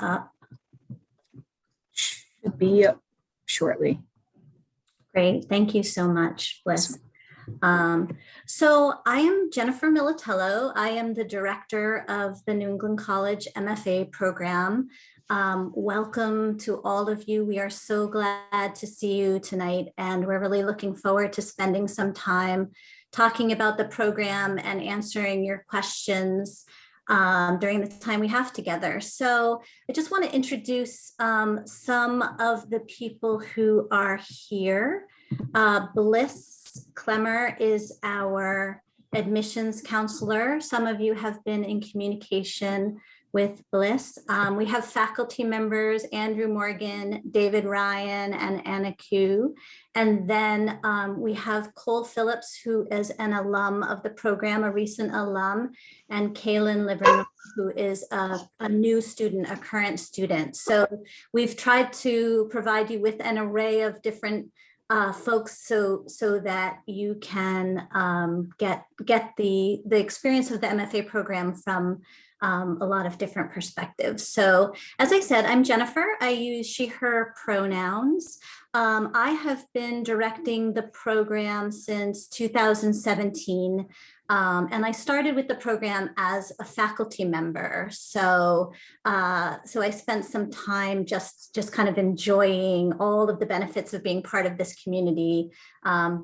up. Should be up shortly. Great, thank you so much, Bliss. So I am Jennifer Militello. I am the director of the New England College MFA program. Welcome to all of you. We are so glad to see you tonight, and we're really looking forward to spending some time talking about the program and answering your questions during the time we have together. So I just want to introduce some of the people who are here. Bliss Clemmer is our admissions counselor. Some of you have been in communication with Bliss. We have faculty members, Andrew Morgan, David Ryan, and Anna Q. And then we have Cole Phillips, who is an alum of the program, a recent alum, and Kaylin Livermore, who is a new student, a current student. So we've tried to provide you with an array of different folks so that you can get the experience of the MFA program from a lot of different perspectives. So as I said, I'm Jennifer. I use she, her pronouns. I have been directing the program since 2017. And I started with the program as a faculty member. So I spent some time just kind of enjoying all of the benefits of being part of this community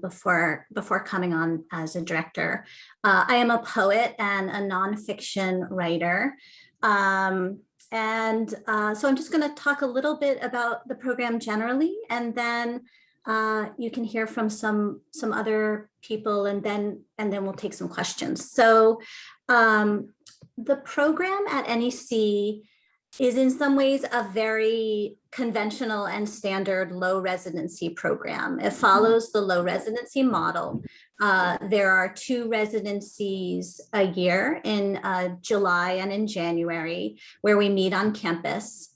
before coming on as a director. I am a poet and a nonfiction writer. So I'm just going to talk a little bit about the program generally, and then you can hear from some other people, and then we'll take some questions. So the program at NEC is in some ways a very conventional and standard low residency program. It follows the low residency model. There are 2 residencies a year in July and in January, where we meet on campus.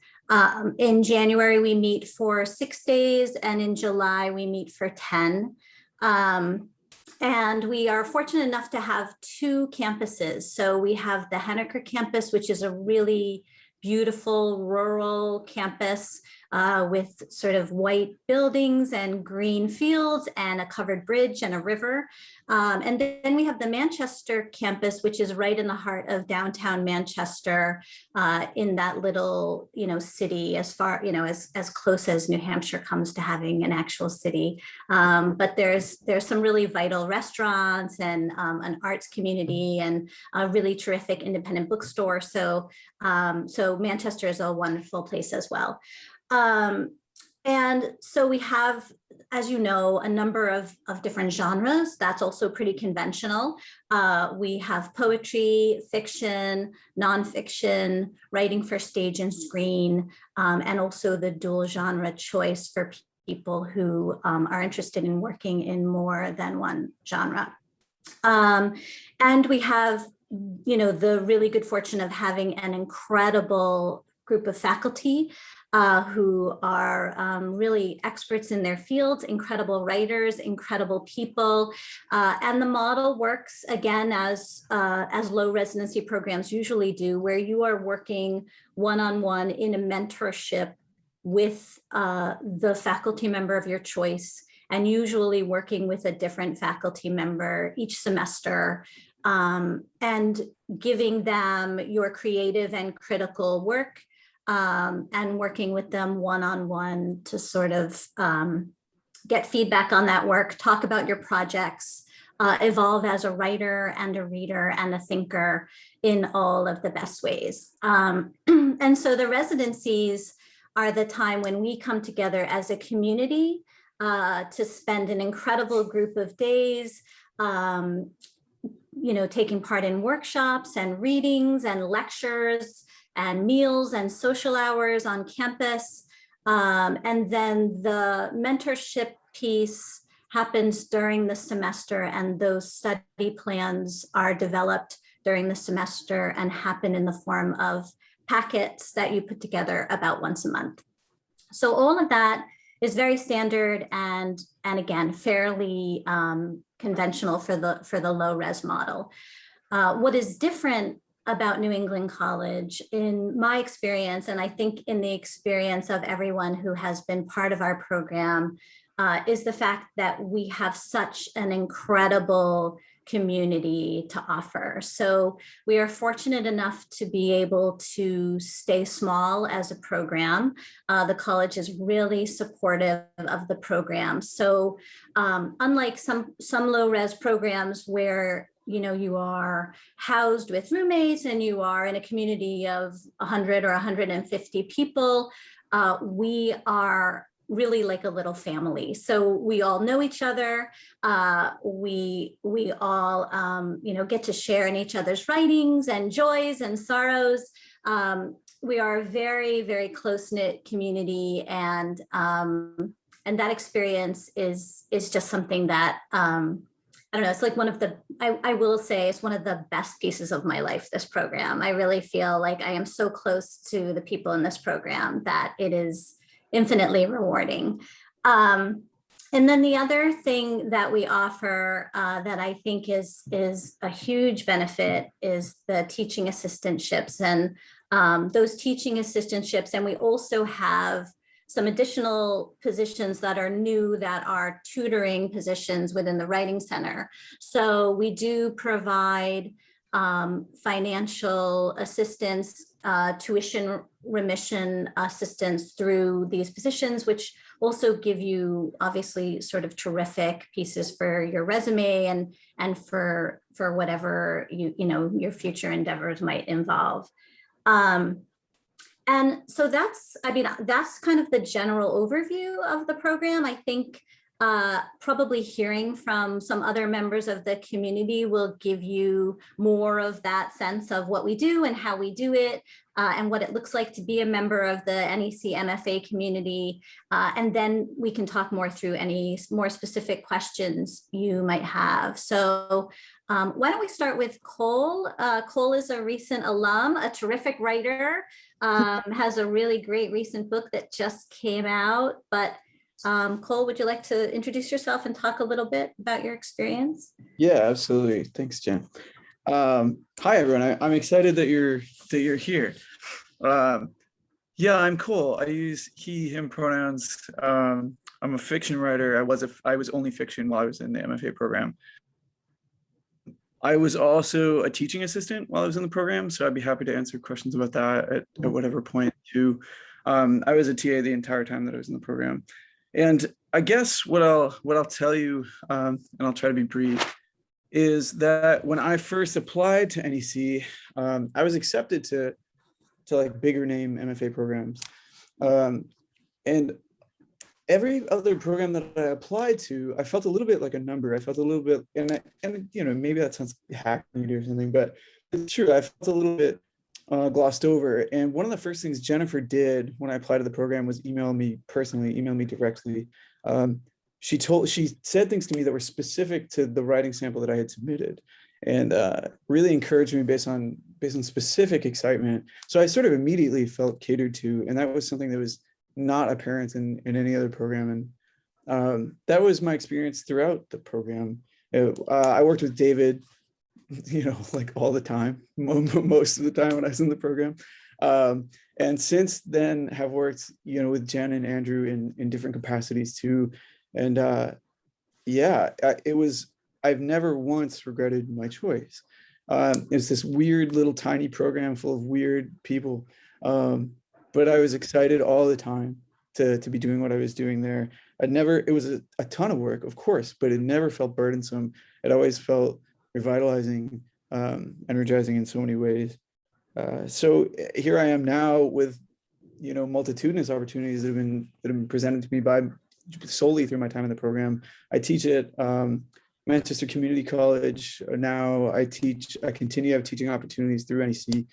In January, we meet for 6 days, and in July, we meet for 10. And we are fortunate enough to have 2 campuses. So we have the Henniker campus, which is a really beautiful rural campus with sort of white buildings and green fields and a covered bridge and a river. And then we have the Manchester campus, which is right in the heart of downtown Manchester, in that little, city, as far, as close as New Hampshire comes to having an actual city. But there's some really vital restaurants and an arts community and a really terrific independent bookstore. So Manchester is a wonderful place as well. And so we have, as you know, a number of different genres. That's also pretty conventional. We have poetry, fiction, nonfiction, writing for stage and screen, and also the dual genre choice for people who are interested in working in more than one genre. And we have, the really good fortune of having an incredible group of faculty who are really experts in their fields, incredible writers, incredible people. And the model works, again, as low residency programs usually do, where you are working one-on-one in a mentorship with the faculty member of your choice, and usually working with a different faculty member each semester, and giving them your creative and critical work, and working with them one-on-one to sort of get feedback on that work, talk about your projects, evolve as a writer and a reader and a thinker in all of the best ways. And so the residencies are the time when we come together as a community to spend an incredible group of days, taking part in workshops and readings and lectures and meals and social hours on campus. And then the mentorship piece happens during the semester, and those study plans are developed during the semester and happen in the form of packets that you put together about once a month. So all of that is very standard and again, fairly conventional for the low res model. What is different about New England College, in my experience, and I think in the experience of everyone who has been part of our program, is the fact that we have such an incredible community to offer. So we are fortunate enough to be able to stay small as a program. The college is really supportive of the program. So unlike some low-res programs where you are housed with roommates and you are in a community of 100 or 150 people, we are really like a little family. So we all know each other. We all get to share in each other's writings and joys and sorrows. We are a very, very close-knit community, and that experience is just something that I don't know, it's like one of the, I will say it's one of the best pieces of my life, this program. I really feel like I am so close to the people in this program that it is infinitely rewarding. And then the other thing that we offer that I think is a huge benefit is the teaching assistantships, and those teaching assistantships. And we also have some additional positions that are new that are tutoring positions within the Writing Center. So we do provide financial assistance, tuition remission assistance through these positions, which also give you obviously sort of terrific pieces for your resume and for whatever your future endeavors might involve. And so that's kind of the general overview of the program. I think probably hearing from some other members of the community will give you more of that sense of what we do and how we do it, and what it looks like to be a member of the NEC MFA community. And then we can talk more through any more specific questions you might have. So why don't we start with Cole? Cole is a recent alum, a terrific writer, has a really great recent book that just came out. But Cole, would you like to introduce yourself and talk a little bit about your experience? Yeah, absolutely. Thanks, Jen. Hi, everyone. I'm excited that you're here. Yeah, I'm Cole. I use he, him pronouns. I'm a fiction writer. I was only fiction while I was in the MFA program. I was also a teaching assistant while I was in the program, so I'd be happy to answer questions about that at whatever point too. I was a TA the entire time that I was in the program. And I guess what I'll tell you, and I'll try to be brief, is that when I first applied to NEC, I was accepted to like bigger name MFA programs. And every other program that I applied to, I felt a little bit like a number. I felt a little bit, and maybe that sounds hackneyed or something, but it's true. I felt a little bit glossed over. And one of the first things Jennifer did when I applied to the program was email me directly. She said things to me that were specific to the writing sample that I had submitted, and really encouraged me based on specific excitement. So I sort of immediately felt catered to, and that was something that was not apparent in any other program. And that was my experience throughout the program. I worked with David, like all the time, most of the time when I was in the program. And since then have worked, with Jen and Andrew in different capacities too. And I've never once regretted my choice. It's this weird little tiny program full of weird people. But I was excited all the time to be doing what I was doing there. It was a ton of work, of course, but it never felt burdensome. It always felt revitalizing, energizing in so many ways. So here I am now with, multitudinous opportunities that have been presented to me solely through my time in the program. I teach at Manchester Community College. Now I continue to have teaching opportunities through NEC.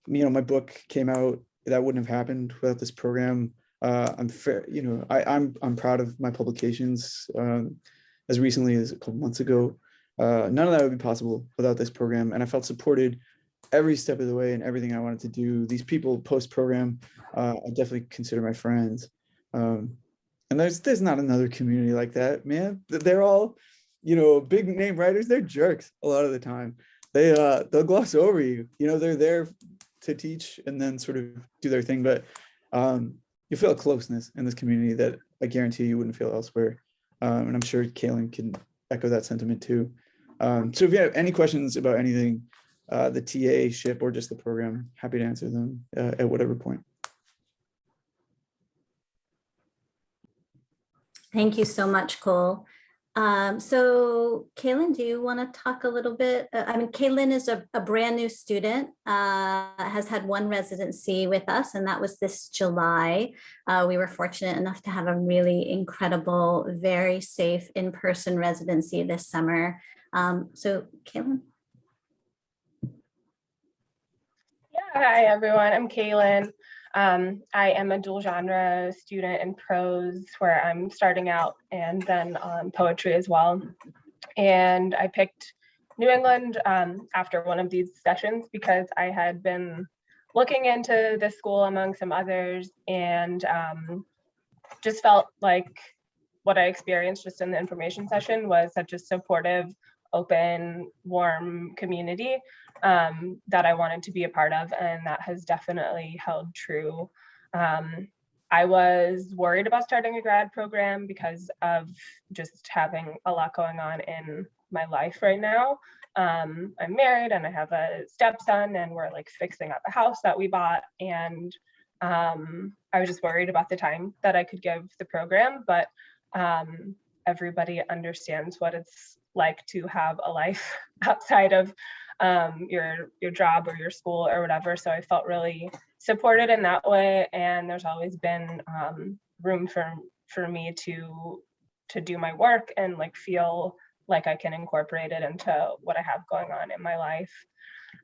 My book came out. That wouldn't have happened without this program. I'm proud of my publications as recently as a couple months ago. None of that would be possible without this program. And I felt supported every step of the way in everything I wanted to do. These people post-program, I definitely consider my friends. And there's not another community like that, man. They're all, big name writers. They're jerks a lot of the time. they'll gloss over you. You know, they're there to teach and then sort of do their thing, but you feel a closeness in this community that I guarantee you wouldn't feel elsewhere. And I'm sure Kaylin can echo that sentiment too. So if you have any questions about anything, the TA ship or just the program, happy to answer them at whatever point. Thank you so much, Cole. So Kaylin, do you want to talk a little bit? I mean, Kaylin is a brand new student, has had one residency with us, and that was this July. We were fortunate enough to have a really incredible, very safe in-person residency this summer. So Kaylin. Yeah, hi everyone, I'm Kaylin. I am a dual genre student in prose where I'm starting out and then poetry as well. And I picked New England after one of these sessions because I had been looking into this school among some others and just felt like what I experienced just in the information session was such a supportive, open, warm community that I wanted to be a part of, and that has definitely held true. I was worried about starting a grad program because of just having a lot going on in my life right now. I'm married and I have a stepson and we're like fixing up a house that we bought, and I was just worried about the time that I could give the program, but everybody understands what it's like to have a life outside of your job or your school or whatever. So I felt really supported in that way, and there's always been room for me to do my work and like feel like I can incorporate it into what I have going on in my life.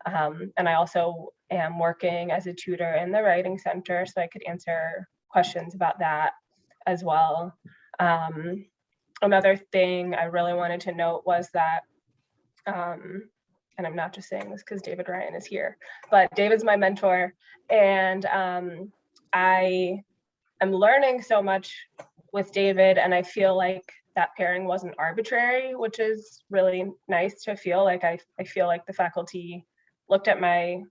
And I also am working as a tutor in the writing center, so I could answer questions about that as well. Another thing I really wanted to note was that, and I'm not just saying this because David Ryan is here, but David's my mentor, and I am learning so much with David, and I feel like that pairing wasn't arbitrary, which is really nice to feel like. I feel like the faculty looked at my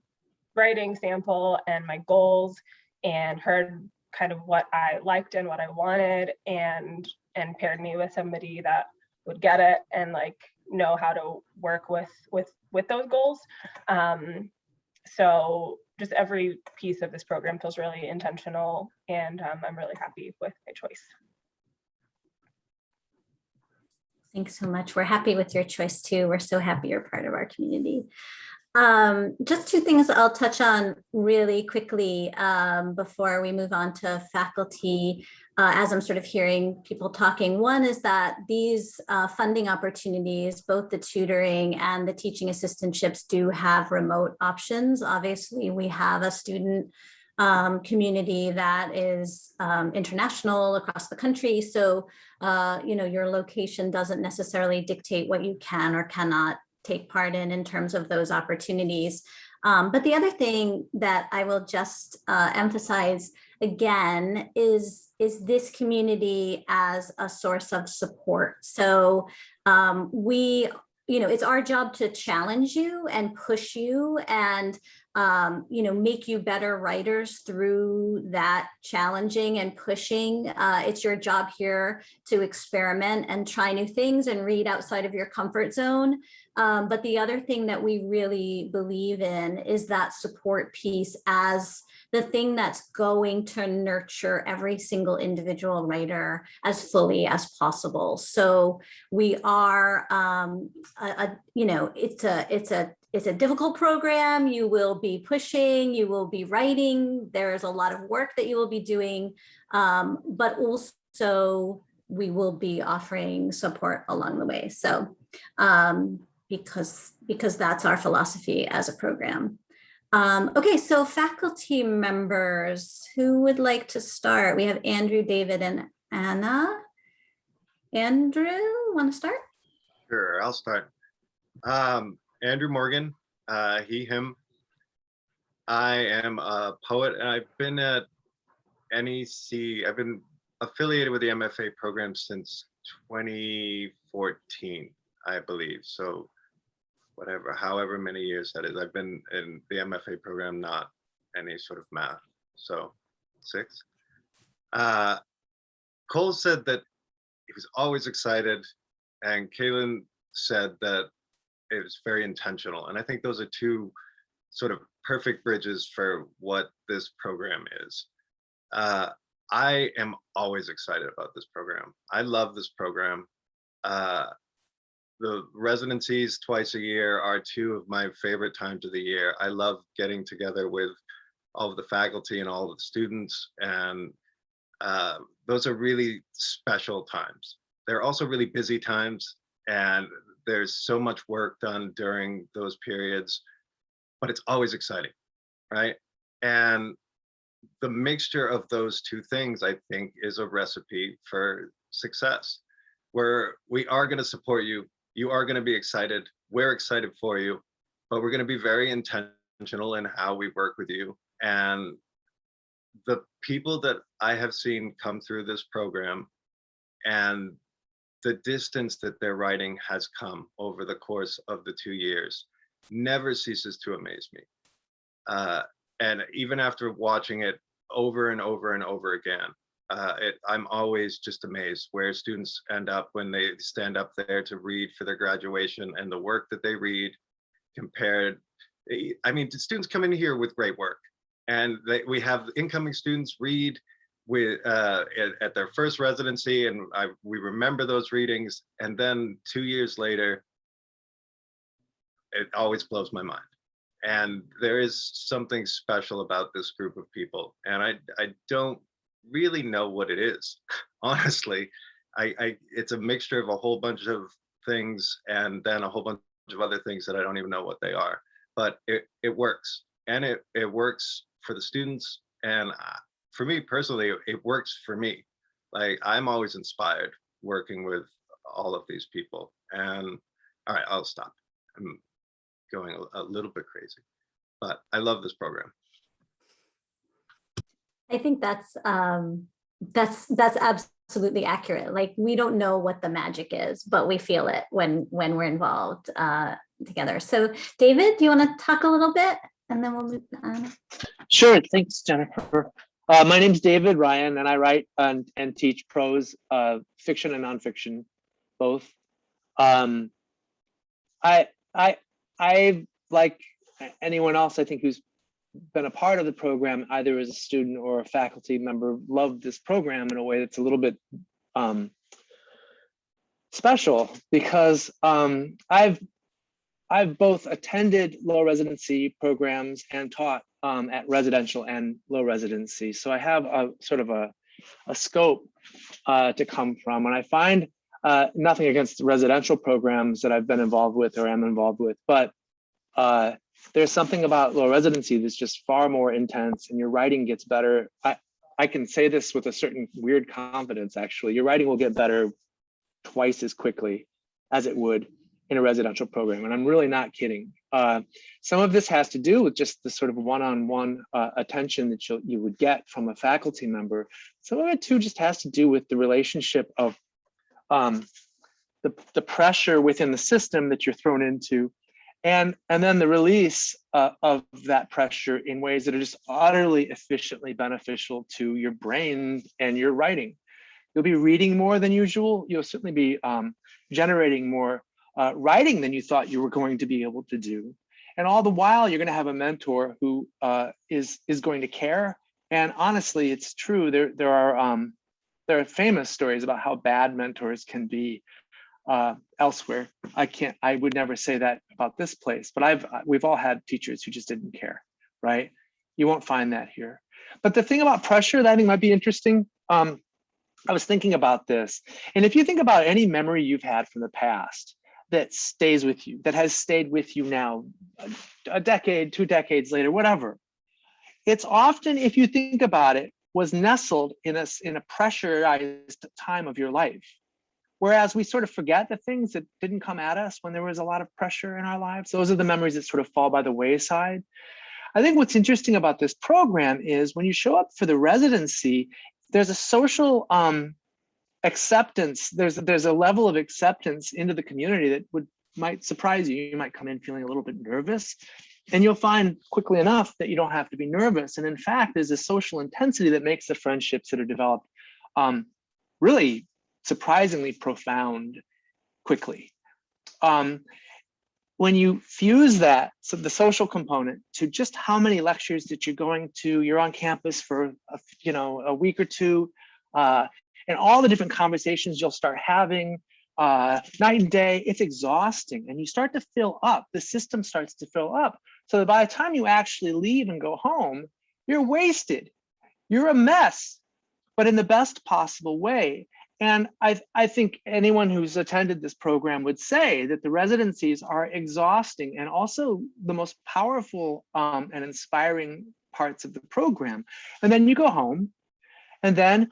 writing sample and my goals and heard kind of what I liked and what I wanted, and paired me with somebody that would get it and like know how to work with those goals. So just every piece of this program feels really intentional, and I'm really happy with my choice. Thanks so much. We're happy with your choice too. We're so happy you're part of our community. Just two things I'll touch on really quickly before we move on to faculty. As I'm sort of hearing people talking, one is that these funding opportunities, both the tutoring and the teaching assistantships, do have remote options. Obviously, we have a student community that is international across the country. So, you know, your location doesn't necessarily dictate what you can or cannot take part in terms of those opportunities. But the other thing that I will just emphasize again is this community as a source of support. So you know, it's our job to challenge you and push you and you know, make you better writers through that challenging and pushing. It's your job here to experiment and try new things and read outside of your comfort zone. But the other thing that we really believe in is that support piece as the thing that's going to nurture every single individual writer as fully as possible. So we are, you know, it's a difficult program. You will be pushing, you will be writing. There's a lot of work that you will be doing, but also we will be offering support along the way. So because that's our philosophy as a program. Okay, so faculty members, who would like to start? We have Andrew, David, and Anna. Andrew, want to start? Sure, I'll start. Andrew Morgan, he, him. I am a poet, and I've been at NEC, I've been affiliated with the MFA program since 2014, I believe. So whatever, however many years that is. I've been in the MFA program, not any sort of math. So 6. Cole said that he was always excited, and Kaylin said that it was very intentional. And I think those are two sort of perfect bridges for what this program is. I am always excited about this program. I love this program. The residencies twice a year are 2 of my favorite times of the year. I love getting together with all of the faculty and all of the students, and those are really special times. They're also really busy times, and there's so much work done during those periods, but it's always exciting, right? And the mixture of those 2 things, I think, is a recipe for success, where we are going to support you. You are going to be excited. We're excited for you, but we're going to be very intentional in how we work with you. And the people that I have seen come through this program and the distance that their writing has come over the course of the 2 years never ceases to amaze me. And even after watching it over and over and over again, I'm always just amazed where students end up when they stand up there to read for their graduation, and the work that they read compared. I mean, students come in here with great work, and we have incoming students read with at their first residency, and we remember those readings, and then 2 years later, it always blows my mind. And there is something special about this group of people, and I don't really know what it is. Honestly, it's a mixture of a whole bunch of things, and then a whole bunch of other things that I don't even know what they are. But it works, and it works for the students, and for me personally, it works for me. Like, I'm always inspired working with all of these people. And all right, I'll stop. I'm going a little bit crazy, but I love this program. I think that's absolutely accurate. Like, we don't know what the magic is, but we feel it when we're involved together. So David, do you want to talk a little bit, and then we'll move on? Sure, thanks, Jennifer. My name's David Ryan, and I write and teach prose, fiction and nonfiction, both. I like anyone else, I think, who's been a part of the program, either as a student or a faculty member, love this program in a way that's a little bit special, because I've both attended low residency programs and taught at residential and low residency. So I have a sort of a scope to come from, and I find nothing against the residential programs that I've been involved with or am involved with, but there's something about low residency that's just far more intense, and your writing gets better. I can say this with a certain weird confidence, actually. Your writing will get better twice as quickly as it would in a residential program, and I'm really not kidding. Some of this has to do with just the sort of one-on-one attention that you would get from a faculty member. Some of it too just has to do with the relationship of the pressure within the system that you're thrown into, and then the release of that pressure in ways that are just utterly efficiently beneficial to your brain and your writing. You'll be reading more than usual. You'll certainly be generating more writing than you thought you were going to be able to do. And all the while, you're going to have a mentor who is going to care. And honestly, it's true. There are famous stories about how bad mentors can be elsewhere. I would never say that about this place, but we've all had teachers who just didn't care, right? You won't find that here. But the thing about pressure that I think might be interesting, I was thinking about this, and if you think about any memory you've had from the past that stays with you, that has stayed with you now, a decade, 2 decades later, whatever, it's often, if you think about it, was nestled in a pressurized time of your life. Whereas we sort of forget the things that didn't come at us when there was a lot of pressure in our lives. Those are the memories that sort of fall by the wayside. I think what's interesting about this program is when you show up for the residency, there's a social acceptance. There's a level of acceptance into the community that might surprise you. You might come in feeling a little bit nervous, and you'll find quickly enough that you don't have to be nervous. And in fact, there's a social intensity that makes the friendships that are developed really surprisingly profound quickly. When you fuse that, so the social component, to just how many lectures that you're going to, you're on campus for a week or two, and all the different conversations you'll start having night and day, it's exhausting, and you start to fill up. The system starts to fill up, so that by the time you actually leave and go home, you're wasted. You're a mess, but in the best possible way. And I think anyone who's attended this program would say that the residencies are exhausting and also the most powerful and inspiring parts of the program. And then you go home, and then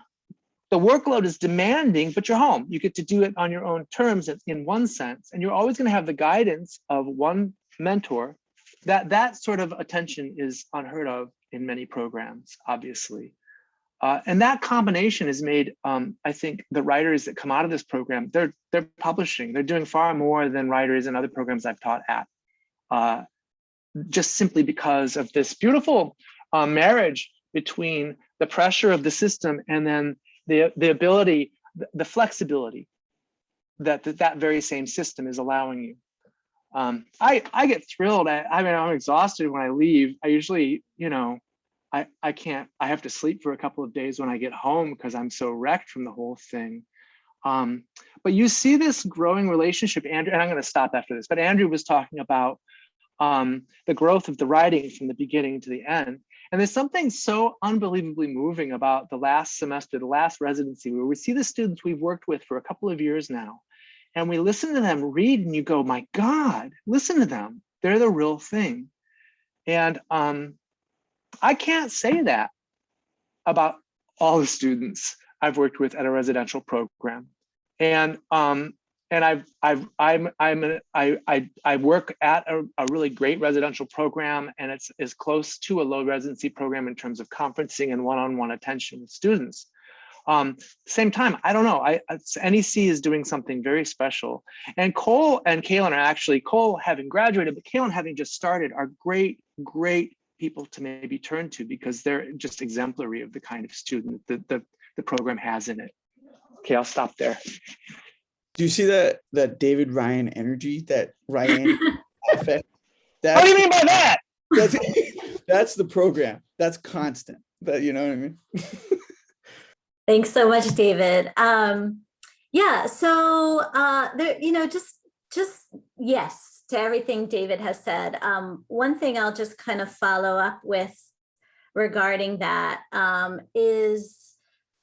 the workload is demanding, but you're home. You get to do it on your own terms in one sense, and you're always going to have the guidance of one mentor. That sort of attention is unheard of in many programs, obviously. And that combination has made, I think, the writers that come out of this program, they're publishing. They're doing far more than writers in other programs I've taught at, just simply because of this beautiful marriage between the pressure of the system and then the ability, the flexibility that very same system is allowing you. I get thrilled. I'm exhausted when I leave. I usually, I can't, I have to sleep for a couple of days when I get home because I'm so wrecked from the whole thing. But you see this growing relationship, Andrew, and I'm going to stop after this, but Andrew was talking about the growth of the writing from the beginning to the end. And there's something so unbelievably moving about the last semester, the last residency, where we see the students we've worked with for a couple of years now, and we listen to them read and you go, my God, listen to them. They're the real thing. And I can't say that about all the students I've worked with at a residential program. And I work at a really great residential program, and it's as close to a low residency program in terms of conferencing and one-on-one attention with students. Same time, I don't know, NEC is doing something very special. And Cole and Kaylin are actually, Cole having graduated, but Kaylin having just started, are great people to maybe turn to, because they're just exemplary of the kind of student that the program has in it. Okay, I'll stop there. Do you see that David Ryan energy, that Ryan effect? What do you mean by that? That's the program. That's constant. But you know what I mean? Thanks so much, David. Yeah, so there, just yes to everything David has said. One thing I'll just kind of follow up with regarding that is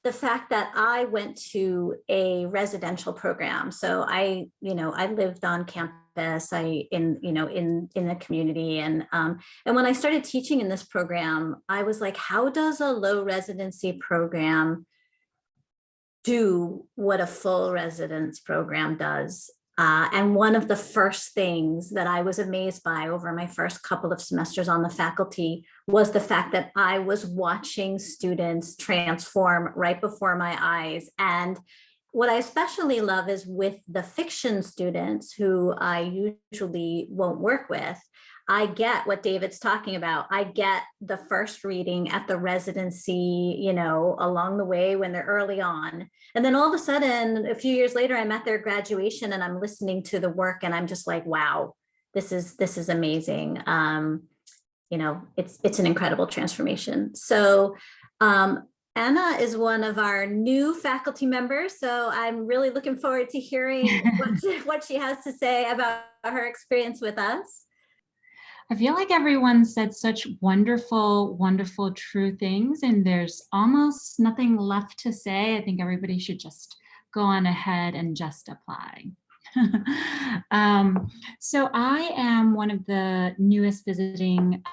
the fact that I went to a residential program. So I lived on campus, in the community. And when I started teaching in this program, I was like, how does a low residency program do what a full residence program does? And one of the first things that I was amazed by over my first couple of semesters on the faculty was the fact that I was watching students transform right before my eyes. And what I especially love is with the fiction students, who I usually won't work with, I get what David's talking about. I get the first reading at the residency, along the way when they're early on. And then all of a sudden, a few years later, I'm at their graduation and I'm listening to the work and I'm just like, wow, this is amazing. It's an incredible transformation. So Anna is one of our new faculty members. So I'm really looking forward to hearing what she has to say about her experience with us. I feel like everyone said such wonderful, wonderful, true things, and there's almost nothing left to say. I think everybody should just go on ahead and just apply. So I am one of the newest visiting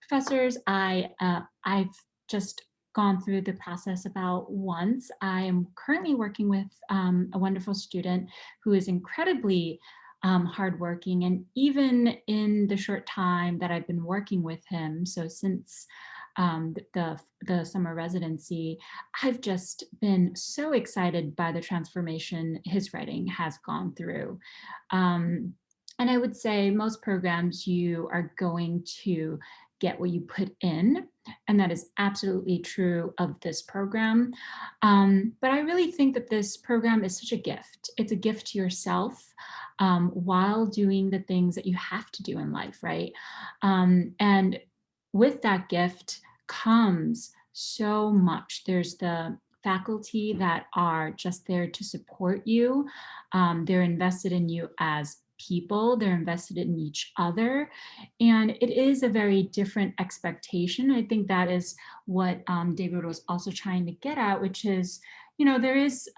professors. I've just gone through the process about once. I am currently working with a wonderful student who is incredibly hardworking, and even in the short time that I've been working with him, so since the summer residency, I've just been so excited by the transformation his writing has gone through. And I would say most programs, you are going to get what you put in, and that is absolutely true of this program. But I really think that this program is such a gift. It's a gift to yourself while doing the things that you have to do in life, right? And with that gift comes so much. There's the faculty that are just there to support you. They're invested in you as people, they're invested in each other. And it is a very different expectation. I think that is what David was also trying to get at, which is, there is,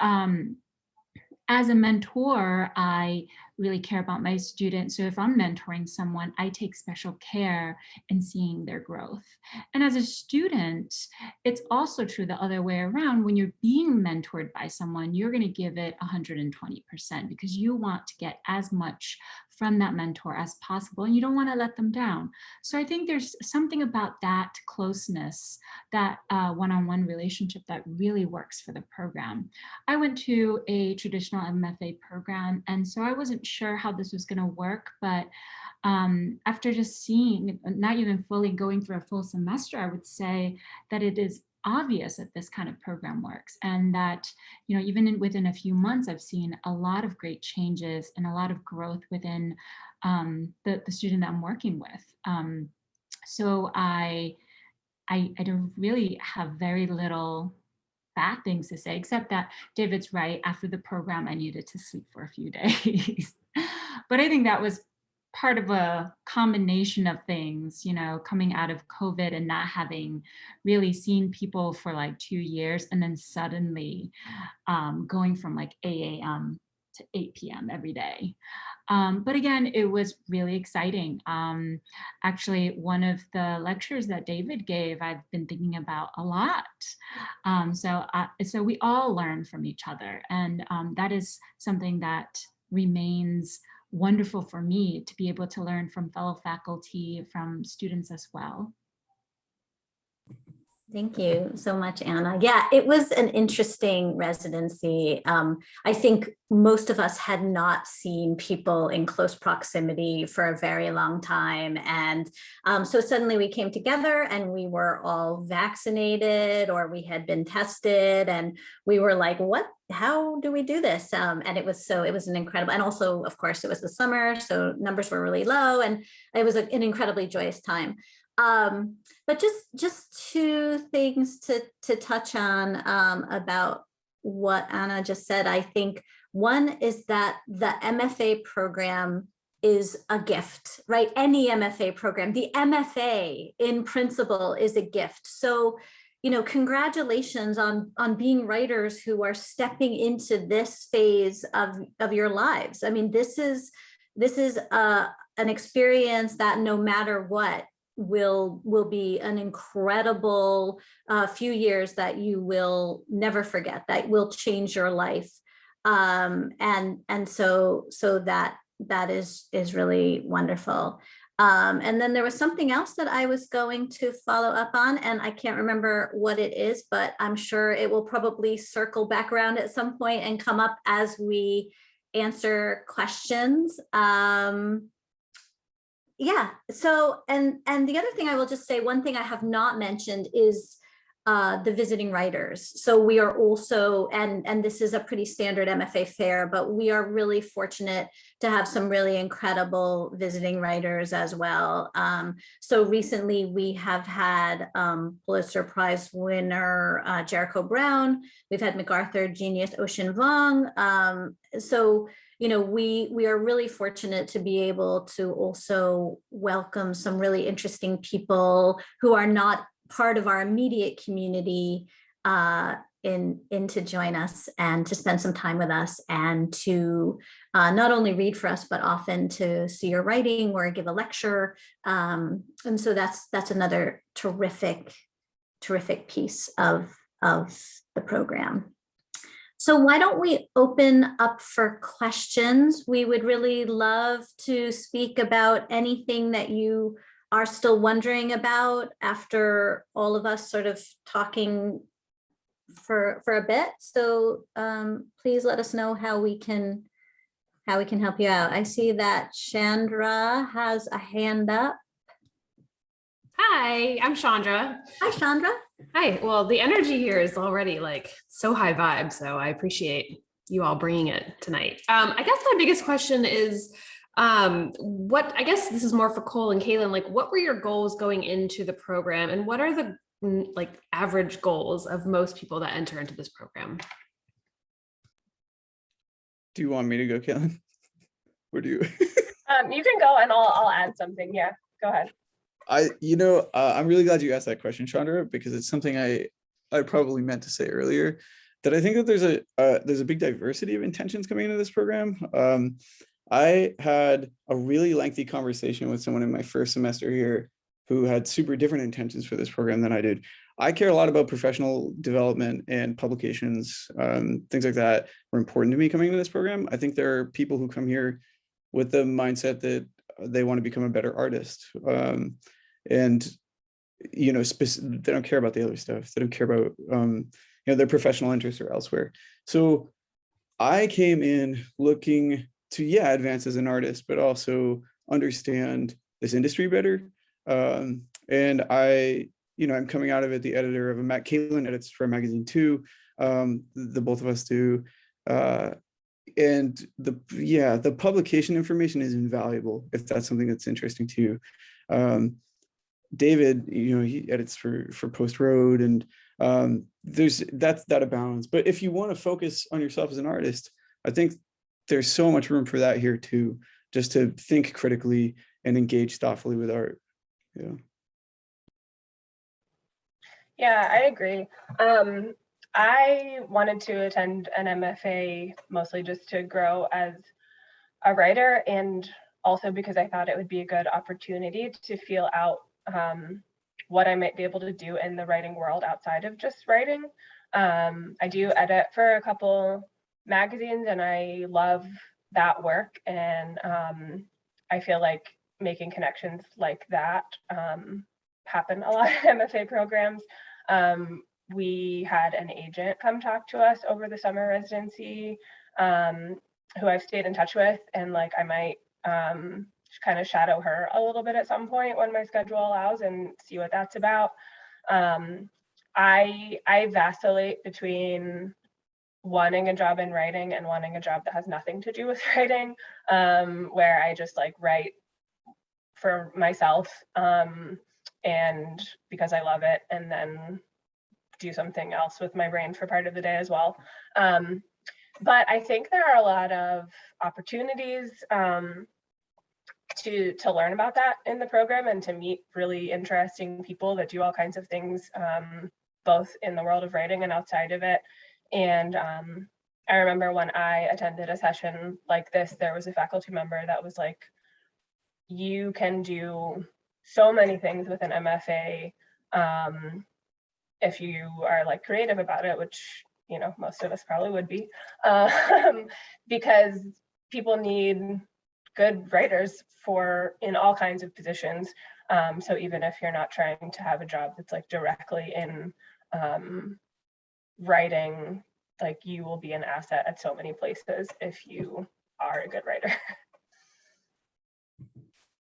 as a mentor, I really care about my students. So if I'm mentoring someone, I take special care in seeing their growth. And as a student, it's also true the other way around. When you're being mentored by someone, you're going to give it 120% because you want to get as much from that mentor as possible, and you don't want to let them down. So I think there's something about that closeness, that one-on-one relationship that really works for the program. I went to a traditional MFA program, and so I wasn't sure how this was going to work, but after just seeing, not even fully going through a full semester, I would say that it is obvious that this kind of program works, and that even within a few months I've seen a lot of great changes and a lot of growth within the student that I'm working with. So I don't really have very little bad things to say, except that David's right. After the program, I needed to sleep for a few days. But I think that was part of a combination of things, coming out of COVID and not having really seen people for like 2 years, and then suddenly going from like 8 a.m. to 8 p.m. every day. But again, it was really exciting. Actually, one of the lectures that David gave, I've been thinking about a lot. So we all learn from each other. And that is something that remains wonderful for me, to be able to learn from fellow faculty, from students as well. Thank you so much, Anna. Yeah, it was an interesting residency. I think most of us had not seen people in close proximity for a very long time. And so suddenly we came together and we were all vaccinated, or we had been tested, and we were like, what? How do we do this? And it was an incredible, and also, of course, it was the summer, so numbers were really low, and it was an incredibly joyous time. But just two things to touch on about what Anna just said. I think one is that the MFA program is a gift, right? Any MFA program, the MFA in principle is a gift. So, congratulations on being writers who are stepping into this phase of your lives. I mean, this is an experience that no matter what, will be an incredible few years that you will never forget, that will change your life. And so that is really wonderful. And then there was something else that I was going to follow up on, and I can't remember what it is, but I'm sure it will probably circle back around at some point and come up as we answer questions. Yeah, so, and the other thing I will just say, one thing I have not mentioned is the visiting writers. So we are also, and this is a pretty standard MFA fare, but we are really fortunate to have some really incredible visiting writers as well. So recently we have had Pulitzer Prize winner Jericho Brown. We've had MacArthur genius Ocean Vuong. So we are really fortunate to be able to also welcome some really interesting people who are not part of our immediate community in to join us and to spend some time with us, and to not only read for us, but often to see your writing or give a lecture. And so that's another terrific piece of the program. So why don't we open up for questions? We would really love to speak about anything that you are still wondering about after all of us sort of talking for a bit. So please let us know how we can help you out. I see that Chandra has a hand up. Hi, I'm Chandra. Hi, Chandra. Hi. Well, the energy here is already like so high vibe, so I appreciate you all bringing it tonight. I guess my biggest question is, I guess this is more for Cole and Kaylin, like what were your goals going into the program, and what are the like average goals of most people that enter into this program? Do you want me to go, Kaylin? Or do you? You can go and I'll add something. Yeah, go ahead. I'm really glad you asked that question, Chandra, because it's something I probably meant to say earlier, that I think that there's a big diversity of intentions coming into this program. I had a really lengthy conversation with someone in my first semester here who had super different intentions for this program than I did. I care a lot about professional development and publications, things like that were important to me coming into this program. I think there are people who come here with the mindset that they want to become a better artist. And, they don't care about the other stuff. They don't care about, their professional interests are elsewhere. So I came in looking to, advance as an artist, but also understand this industry better. And I'm coming out of it, the editor of a Kaylin edits for a magazine too. The both of us do. And the publication information is invaluable if that's something that's interesting to you. David, he edits for Post Road, and that abounds. But if you want to focus on yourself as an artist, I think there's so much room for that here too, just to think critically and engage thoughtfully with art. Yeah, I agree. I wanted to attend an MFA mostly just to grow as a writer, and also because I thought it would be a good opportunity to feel out what I might be able to do in the writing world outside of just writing. I do edit for a couple magazines and I love that work, and I feel like making connections like that happen a lot in MFA programs. We had an agent come talk to us over the summer residency, who I've stayed in touch with, and like I might kind of shadow her a little bit at some point when my schedule allows and see what that's about. I vacillate between wanting a job in writing and wanting a job that has nothing to do with writing, where I just like write for myself and because I love it, and then do something else with my brain for part of the day as well. But I think there are a lot of opportunities to learn about that in the program and to meet really interesting people that do all kinds of things, both in the world of writing and outside of it. And I remember when I attended a session like this, there was a faculty member that was like, you can do so many things with an MFA if you are like creative about it, which most of us probably would be, because people need good writers in all kinds of positions. So even if you're not trying to have a job that's like directly in writing, like you will be an asset at so many places if you are a good writer.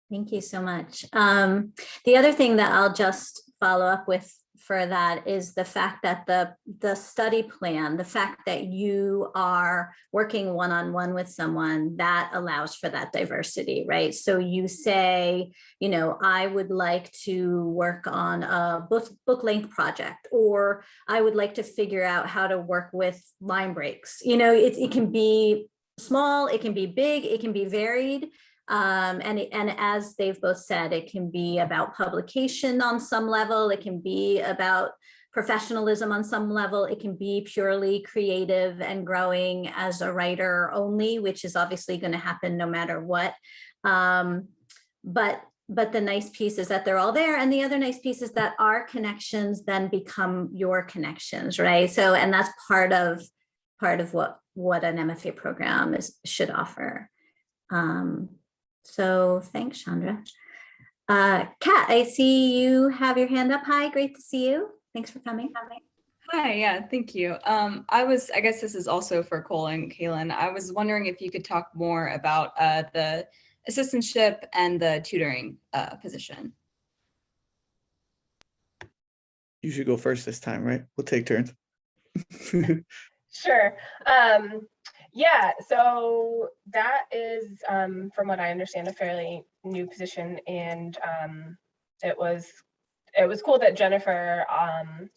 Thank you so much. The other thing that I'll just follow up with for that is the fact that the study plan, the fact that you are working one-on-one with someone, that allows for that diversity, right? So you say, I would like to work on a book length project, or I would like to figure out how to work with line breaks. It can be small, it can be big, it can be varied. And as they've both said, it can be about publication on some level, it can be about professionalism on some level, it can be purely creative and growing as a writer only, which is obviously going to happen no matter what. But the nice piece is that they're all there, and the other nice piece is that our connections then become your connections, right? So, and that's part of what an MFA program should offer. So thanks, Chandra. Kat, I see you have your hand up. Hi, great to see you. Thanks for coming. Hi, yeah, thank you. I guess this is also for Cole and Kaylin. I was wondering if you could talk more about the assistantship and the tutoring position. You should go first this time, right? We'll take turns. Sure. Yeah, so that is, from what I understand, a fairly new position, and it was cool that Jennifer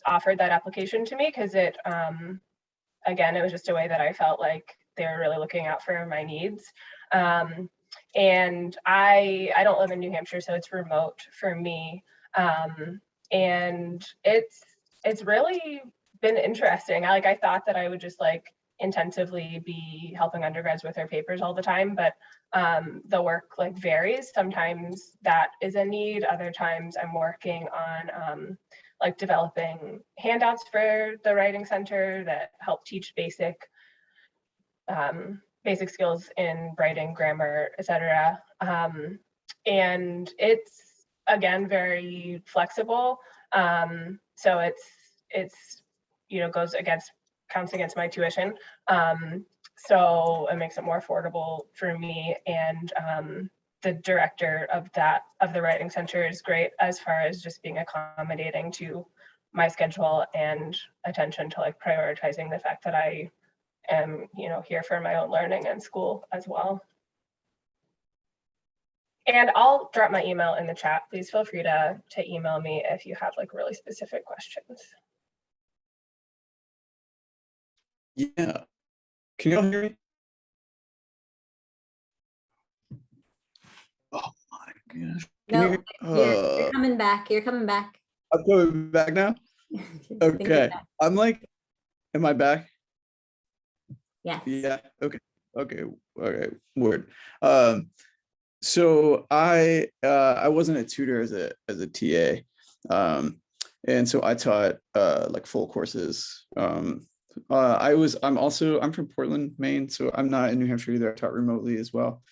offered that application to me, because it again, it was just a way that I felt like they were really looking out for my needs. And I don't live in New Hampshire, so it's remote for me. And it's really been interesting. I thought that I would just like intensively be helping undergrads with their papers all the time, but the work like varies. Sometimes that is a need. Other times I'm working on like developing handouts for the Writing Center that help teach basic skills in writing, grammar, etc. And it's again very flexible. So it's counts against my tuition. So it makes it more affordable for me. And the director of the Writing Center is great as far as just being accommodating to my schedule and attention to like prioritizing the fact that I am, here for my own learning and school as well. And I'll drop my email in the chat. Please feel free to email me if you have like really specific questions. Yeah. Can y'all hear me? Oh my gosh. No, you're coming back. You're coming back. I'm coming back now? Okay. I'm like, am I back? Yes. Yeah. Okay. Word. So I wasn't a tutor as a TA. And so I taught like full courses. I'm from Portland, Maine, so I'm not in New Hampshire either. I taught remotely as well.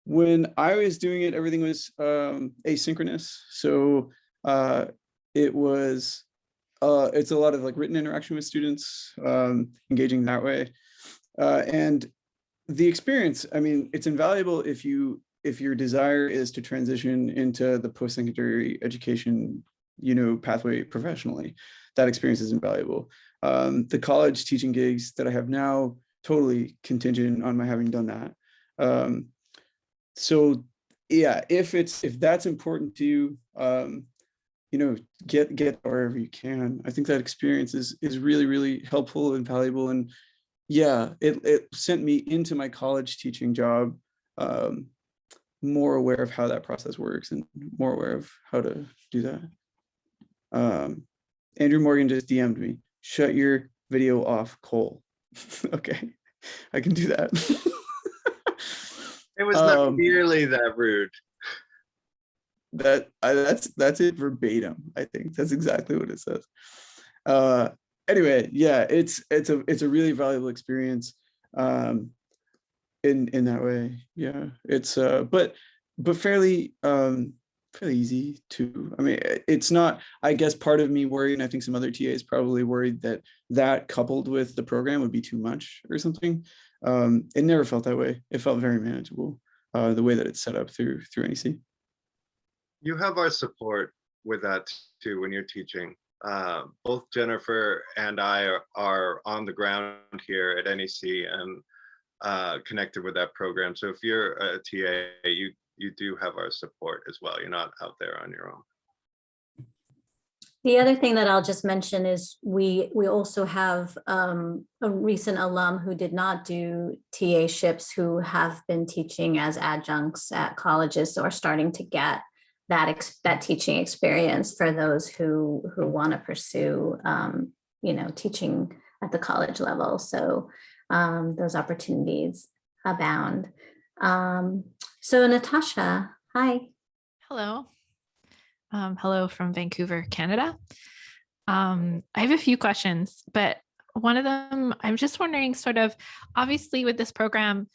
When I was doing it, everything was asynchronous. So it's a lot of like written interaction with students, engaging that way. And the experience, I mean, it's invaluable if your desire is to transition into the post-secondary education, pathway professionally. That experience is invaluable. The college teaching gigs that I have now, totally contingent on my having done that. So yeah, if that's important to you, get wherever you can. I think that experience is really, really helpful and valuable. And yeah, it sent me into my college teaching job more aware of how that process works and more aware of how to do that. Andrew Morgan just DM'd me, shut your video off, Cole. Okay, I can do that. It was not nearly that rude. That's it verbatim. I think that's exactly what it says. Anyway, yeah, it's a really valuable experience in that way. Yeah, it's but fairly easy too. I mean, it's not, I guess part of me worried, and I think some other TAs probably worried that coupled with the program would be too much or something. It never felt that way. It felt very manageable, the way that it's set up through NEC. You have our support with that too when you're teaching. Both Jennifer and I are on the ground here at NEC and connected with that program. So if you're a TA, you do have our support as well. You're not out there on your own. The other thing that I'll just mention is we also have a recent alum who did not do TA ships who have been teaching as adjuncts at colleges, so are starting to get that teaching experience for those who want to pursue teaching at the college level. So those opportunities abound. So Natasha, hi. Hello. Hello from Vancouver, Canada. I have a few questions, but one of them, I'm just wondering, sort of, obviously with this program,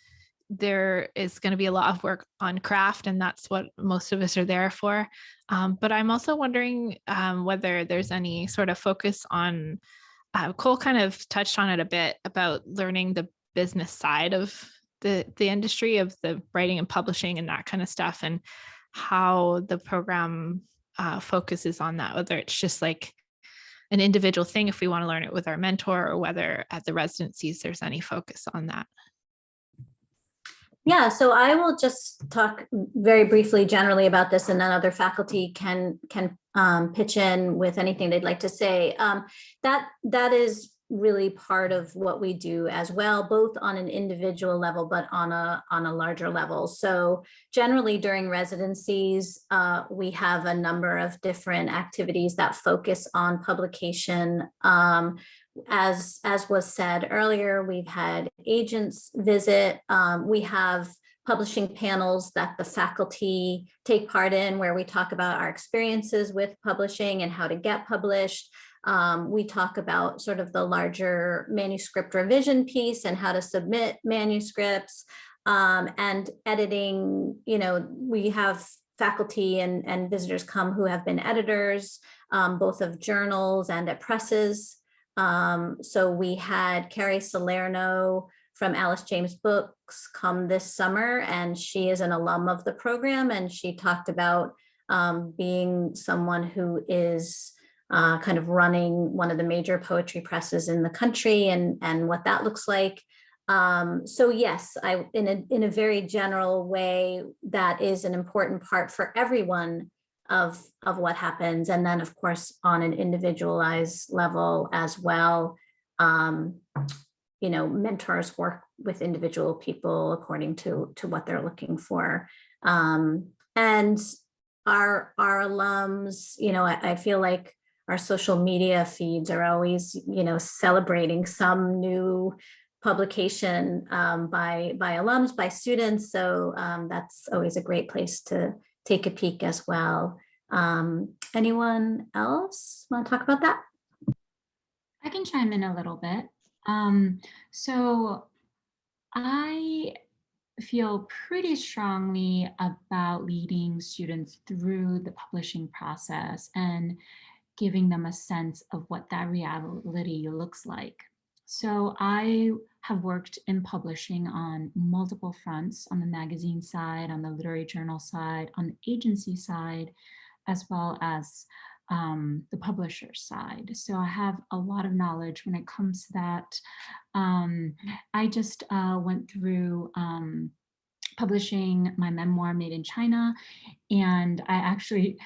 there is going to be a lot of work on craft, and that's what most of us are there for. But I'm also wondering whether there's any sort of focus on, Cole kind of touched on it a bit about learning the business side of the industry of the writing and publishing and that kind of stuff, and how the program focuses on that, whether it's just like an individual thing if we want to learn it with our mentor, or whether at the residencies there's any focus on that. Yeah, so I will just talk very briefly generally about this, and then other faculty can pitch in with anything they'd like to say. That is really part of what we do as well, both on an individual level, but on a larger level. So generally during residencies, we have a number of different activities that focus on publication. As was said earlier, we've had agents visit. We have publishing panels that the faculty take part in, where we talk about our experiences with publishing and how to get published. We talk about sort of the larger manuscript revision piece and how to submit manuscripts, and editing. You know, we have faculty and visitors come who have been editors, both of journals and at presses. So we had Carrie Salerno from Alice James Books come this summer, and she is an alum of the program, and she talked about being someone who is kind of running one of the major poetry presses in the country, and what that looks like. So yes, in a very general way, that is an important part for everyone of what happens. And then of course, on an individualized level as well, you know, mentors work with individual people according to what they're looking for. And our alums, you know, I feel like our social media feeds are always, you know, celebrating some new publication by alums, by students. So that's always a great place to take a peek as well. Anyone else want to talk about that? I can chime in a little bit. So I feel pretty strongly about leading students through the publishing process and giving them a sense of what that reality looks like. So I have worked in publishing on multiple fronts, on the magazine side, on the literary journal side, on the agency side, as well as the publisher side. So I have a lot of knowledge when it comes to that. I just went through publishing my memoir, Made in China, and I actually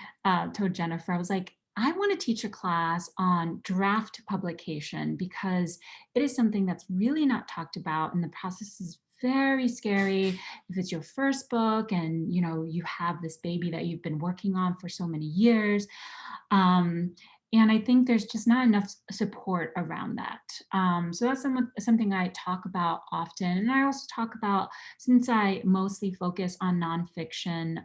told Jennifer, I was like, I want to teach a class on draft publication, because it is something that's really not talked about, and the process is very scary if it's your first book and you know you have this baby that you've been working on for so many years. And I think there's just not enough support around that. So that's something I talk about often. And I also talk about, since I mostly focus on nonfiction,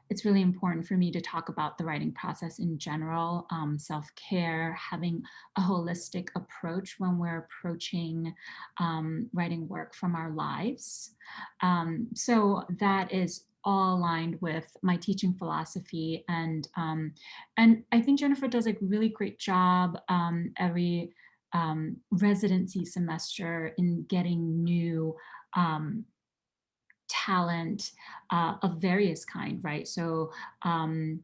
it's really important for me to talk about the writing process in general, self-care, having a holistic approach when we're approaching writing work from our lives. So that is all aligned with my teaching philosophy. And I think Jennifer does a really great job every residency semester in getting new talent of various kind, right? So an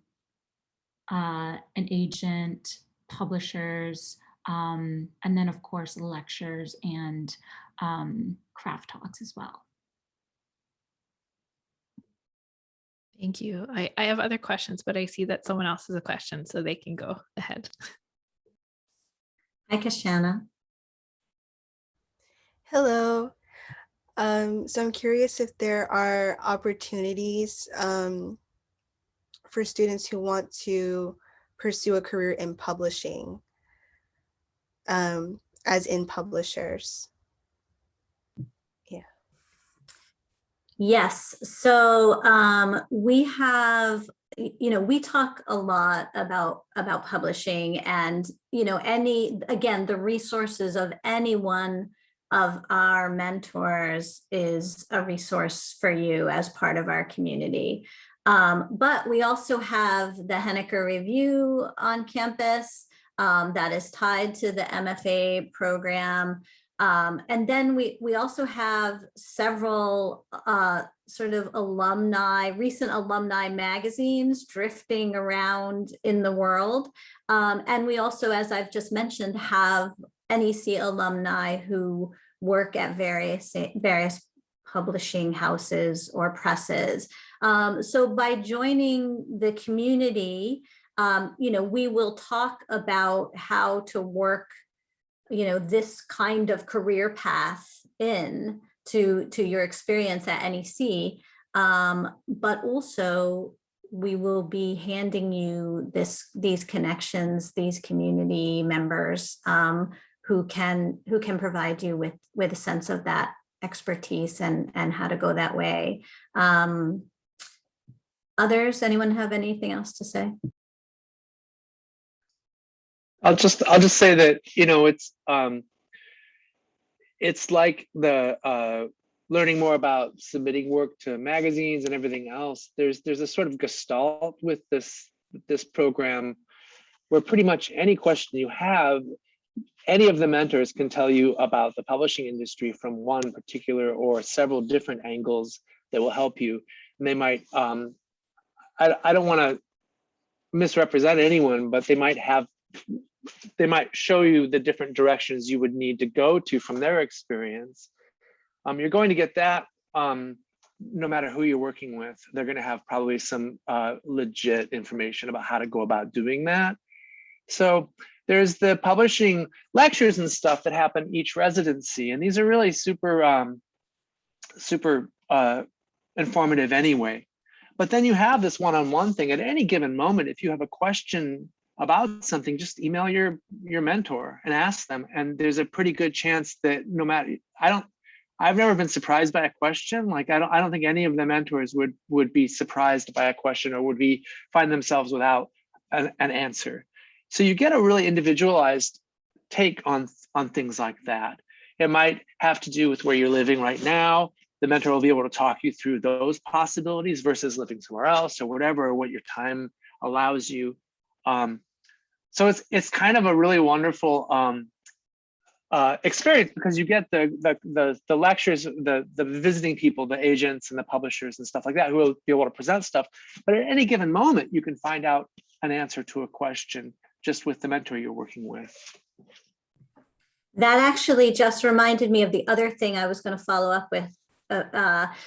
agent, publishers, and then of course lectures and craft talks as well. Thank you. I have other questions, but I see that someone else has a question, so they can go ahead. Hi, Kashana. Hello. So I'm curious if there are opportunities for students who want to pursue a career in publishing, as in publishers. Yes, so we have, you know, we talk a lot about publishing, and, you know, again, the resources of anyone our mentors is a resource for you as part of our community. But we also have the Henniker Review on campus that is tied to the MFA program. And then we also have several sort of recent alumni magazines drifting around in the world. And we also, as I've just mentioned, have NEC alumni who work at various publishing houses or presses. So by joining the community, we will talk about how to work this kind of career path in to your experience at NEC, but also we will be handing you these connections, these community members who can provide you with a sense of that expertise and how to go that way. Others, anyone have anything else to say? I'll just say that it's like the learning more about submitting work to magazines and everything else. There's a sort of gestalt with this program where pretty much any question you have, any of the mentors can tell you about the publishing industry from one particular or several different angles that will help you. And they might, I don't want to misrepresent anyone, but they might show you the different directions you would need to go to from their experience. You're going to get that no matter who you're working with. They're going to have probably some legit information about how to go about doing that. So there's the publishing lectures and stuff that happen each residency, and these are really super informative anyway. But then you have this one-on-one thing. At any given moment, if you have a question about something, just email your mentor and ask them. And there's a pretty good chance that no matter, I've never been surprised by a question. Like I don't think any of the mentors would be surprised by a question or would find themselves without an answer. So you get a really individualized take on things like that. It might have to do with where you're living right now. The mentor will be able to talk you through those possibilities versus living somewhere else or whatever, or what your time allows you. So it's kind of a really wonderful experience because you get the lectures, the visiting people, the agents and the publishers and stuff like that who will be able to present stuff. But at any given moment, you can find out an answer to a question just with the mentor you're working with. That actually just reminded me of the other thing I was going to follow up with.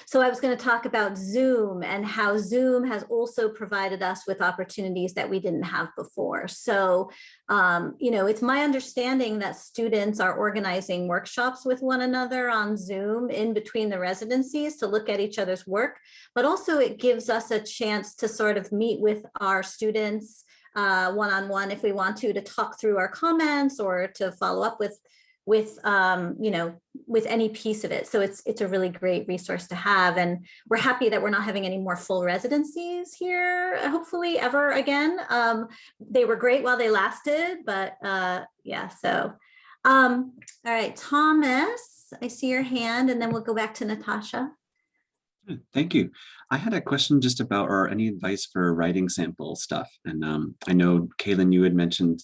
So I was going to talk about Zoom and how Zoom has also provided us with opportunities that we didn't have before. So, it's my understanding that students are organizing workshops with one another on Zoom in between the residencies to look at each other's work, but also it gives us a chance to sort of meet with our students one-on-one if we want to talk through our comments or to follow up with any piece of it. So it's a really great resource to have. And we're happy that we're not having any more full residencies here, hopefully ever again. They were great while they lasted, but yeah, so. All right, Thomas, I see your hand and then we'll go back to Natasha. Thank you. I had a question just about, or any advice for writing sample stuff. And I know, Kaylin, you had mentioned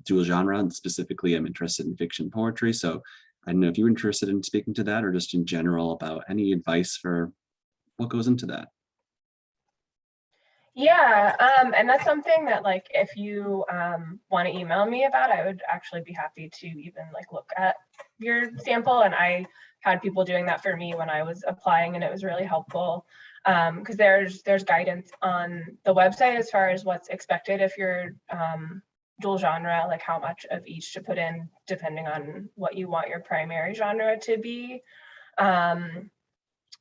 dual genre, and specifically I'm interested in fiction poetry. So I don't know if you're interested in speaking to that or just in general about any advice for what goes into that. Yeah, and that's something that like, if you want to email me about, I would actually be happy to even like look at your sample. And I had people doing that for me when I was applying and it was really helpful because there's guidance on the website as far as what's expected if you're dual genre, like how much of each to put in depending on what you want your primary genre to be.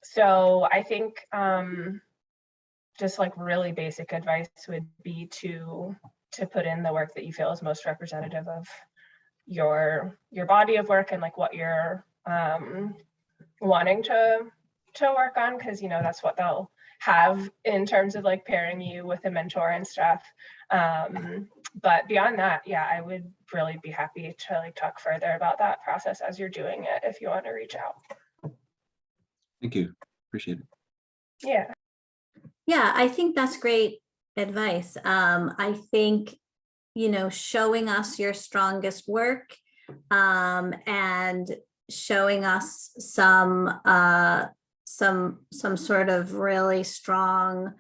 So I think just like really basic advice would be to put in the work that you feel is most representative of your body of work and like what you're wanting to work on, because that's what they'll have in terms of like pairing you with a mentor and stuff. But beyond that, yeah, I would really be happy to like talk further about that process as you're doing it if you want to reach out. Thank you. Appreciate it. Yeah. Yeah, I think that's great advice. I think, you know, showing us your strongest work and showing us some sort of really strong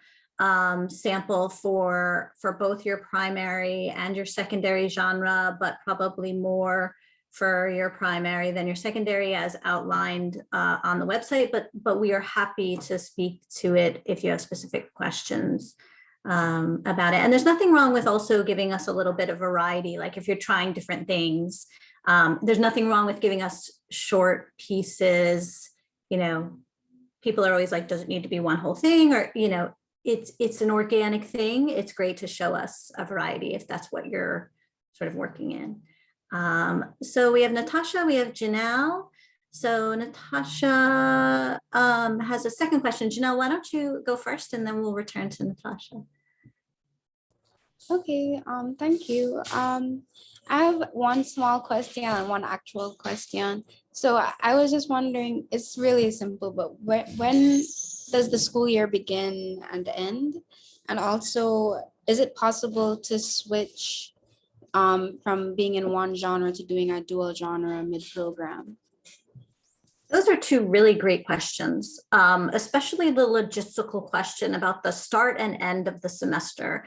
sample for both your primary and your secondary genre, but probably more for your primary than your secondary as outlined on the website, but we are happy to speak to it if you have specific questions about it. And there's nothing wrong with also giving us a little bit of variety. Like if you're trying different things, there's nothing wrong with giving us short pieces. You know, people are always like, does it need to be one whole thing? Or, you know, it's an organic thing. It's great to show us a variety if that's what you're sort of working in. So we have Natasha, we have Janelle. So Natasha has a second question. Janelle, why don't you go first and then we'll return to Natasha. Okay, thank you. I have one small question and one actual question. So I was just wondering, it's really simple, but when does the school year begin and end? And also, is it possible to switch from being in one genre to doing a dual genre mid-program? Those are two really great questions, especially the logistical question about the start and end of the semester,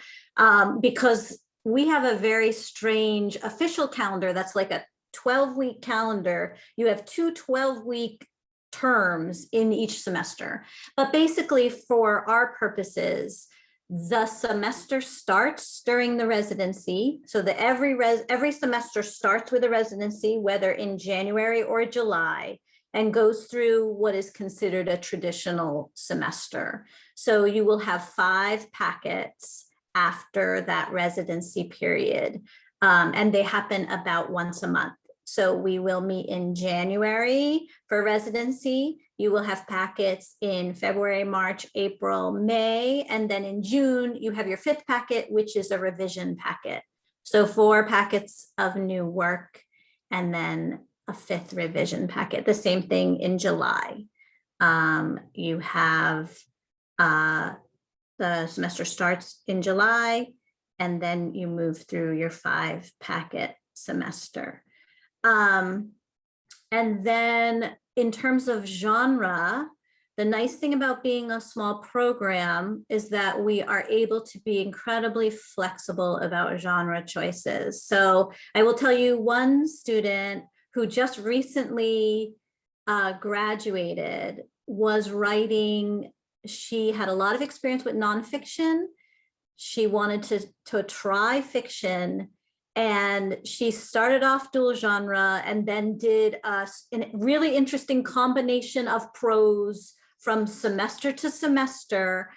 because we have a very strange official calendar that's like a 12-week calendar. You have two 12-week terms in each semester. But basically, for our purposes, the semester starts during the residency. So every semester starts with a residency, whether in January or July, and goes through what is considered a traditional semester. So you will have 5 packets after that residency period, and they happen about once a month. So we will meet in January for residency. You will have packets in February, March, April, May, and then in June, you have your 5th packet, which is a revision packet. So 4 packets of new work, and then a 5th revision packet. The same thing in July. You have the semester starts in July, and then you move through your 5 packet semester. And then in terms of genre, the nice thing about being a small program is that we are able to be incredibly flexible about genre choices. So I will tell you one student who just recently graduated was writing. She had a lot of experience with nonfiction. She wanted to try fiction, and she started off dual genre and then did a really interesting combination of prose from semester to semester,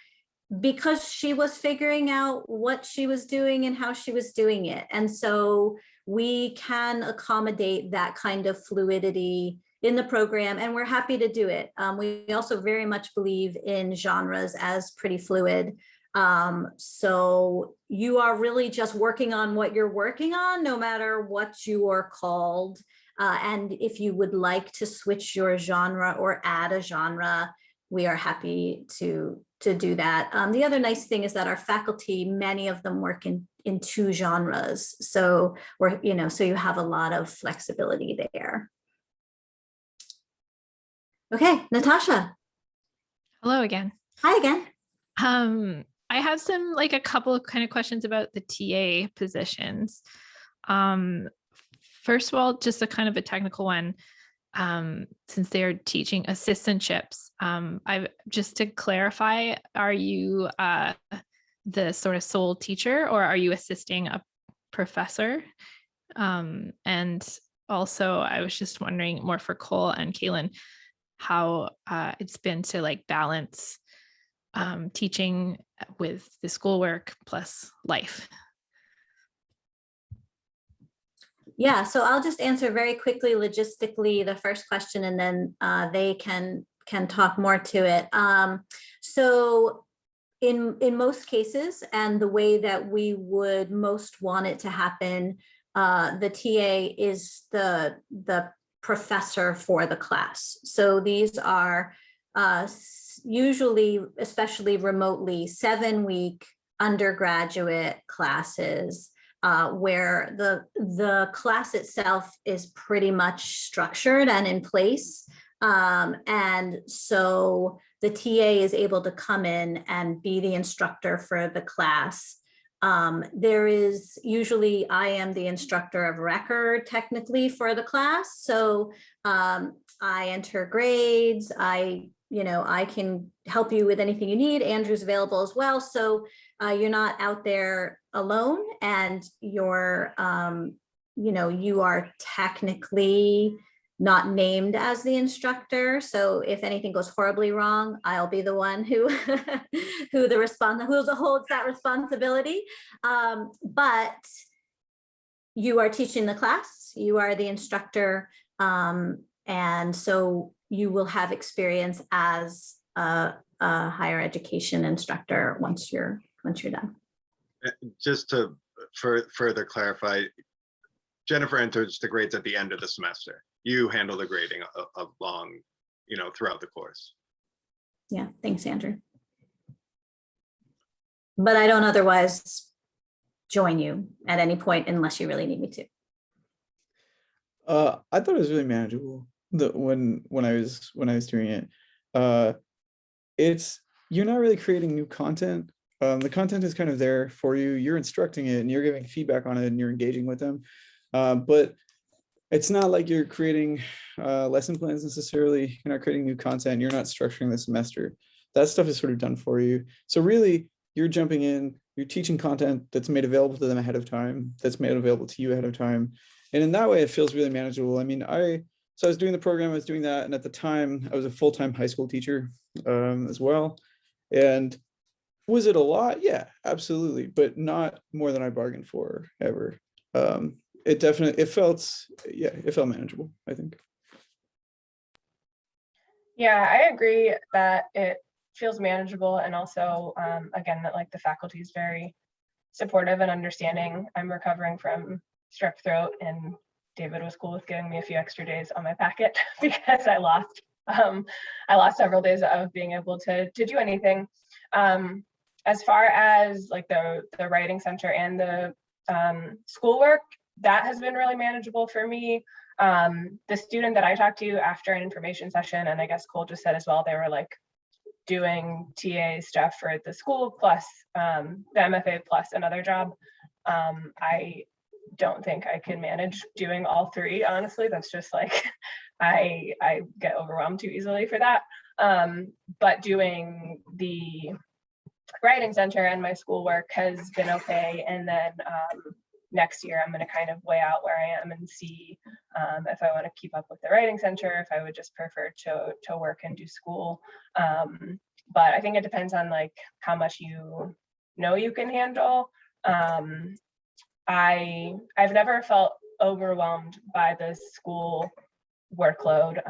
because she was figuring out what she was doing and how she was doing it. And so we can accommodate that kind of fluidity in the program, and we're happy to do it. We also very much believe in genres as pretty fluid. So you are really just working on what you're working on, no matter what you are called. And if you would like to switch your genre or add a genre, we are happy to do that. The other nice thing is that our faculty, many of them work in 2 genres. So so you have a lot of flexibility there. Okay, Natasha. Hello again. Hi again. I have a couple of kind of questions about the TA positions. First of all, just a kind of a technical one. Since they're teaching assistantships, just to clarify, are you the sort of sole teacher, or are you assisting a professor? And also, I was just wondering more for Cole and Kaylin, how it's been to balance teaching with the schoolwork plus life. Yeah, so I'll just answer very quickly logistically the first question, and then they can talk more to it. So in most cases, and the way that we would most want it to happen, the TA is the professor for the class. So these are usually, especially remotely, 7-week undergraduate classes where the class itself is pretty much structured and in place. And so the TA is able to come in and be the instructor for the class. There is usually, I am the instructor of record technically for the class. So I enter grades, I can help you with anything you need. Andrew's available as well. So you're not out there alone, and you're, you are technically not named as the instructor. So if anything goes horribly wrong, I'll be the one who who holds that responsibility. But you are teaching the class, you are the instructor, and so you will have experience as a higher education instructor once you're done. Just to further clarify, Jennifer enters the grades at the end of the semester. You handle the grading along, throughout the course. Yeah, thanks, Andrew. But I don't otherwise join you at any point unless you really need me to. I thought it was really manageable when I was doing it. You're not really creating new content. The content is kind of there for you. You're instructing it and you're giving feedback on it and you're engaging with them. But it's not like you're creating lesson plans necessarily. You're not creating new content. You're not structuring the semester. That stuff is sort of done for you. So really, you're jumping in, you're teaching content that's made available to them ahead of time, that's made available to you ahead of time. And in that way, it feels really manageable. I mean, I was doing the program, I was doing that. And at the time, I was a full-time high school teacher as well. And was it a lot? Yeah, absolutely. But not more than I bargained for ever. It felt manageable, I think. Yeah, I agree that it feels manageable, and also again that like the faculty is very supportive and understanding. I'm recovering from strep throat, and David was cool with giving me a few extra days on my packet because I lost several days of being able to do anything. As far as like the writing center and the schoolwork, that has been really manageable for me. The student that I talked to after an information session, and I guess Cole just said as well, they were like doing TA stuff for the school plus the MFA plus another job. I don't think I can manage doing all three, honestly. That's just like, I get overwhelmed too easily for that. But doing the writing center and my schoolwork has been okay. And then next year, I'm going to kind of weigh out where I am and see if I want to keep up with the writing center, if I would just prefer to work and do school. But I think it depends on like how much you can handle. I've never felt overwhelmed by the school workload.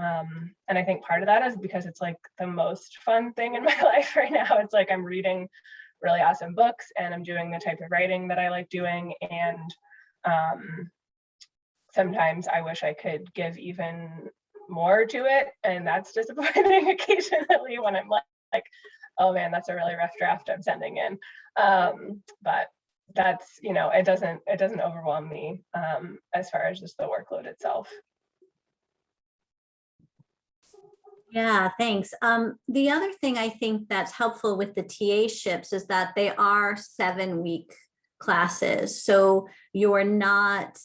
And I think part of that is because it's like the most fun thing in my life right now. It's like I'm reading really awesome books and I'm doing the type of writing that I like doing. And sometimes I wish I could give even more to it. And that's disappointing occasionally when I'm like, oh man, that's a really rough draft I'm sending in. But that's, it doesn't overwhelm me as far as just the workload itself. Yeah, thanks. The other thing I think that's helpful with the TA ships is that they are 7-week classes. So you're not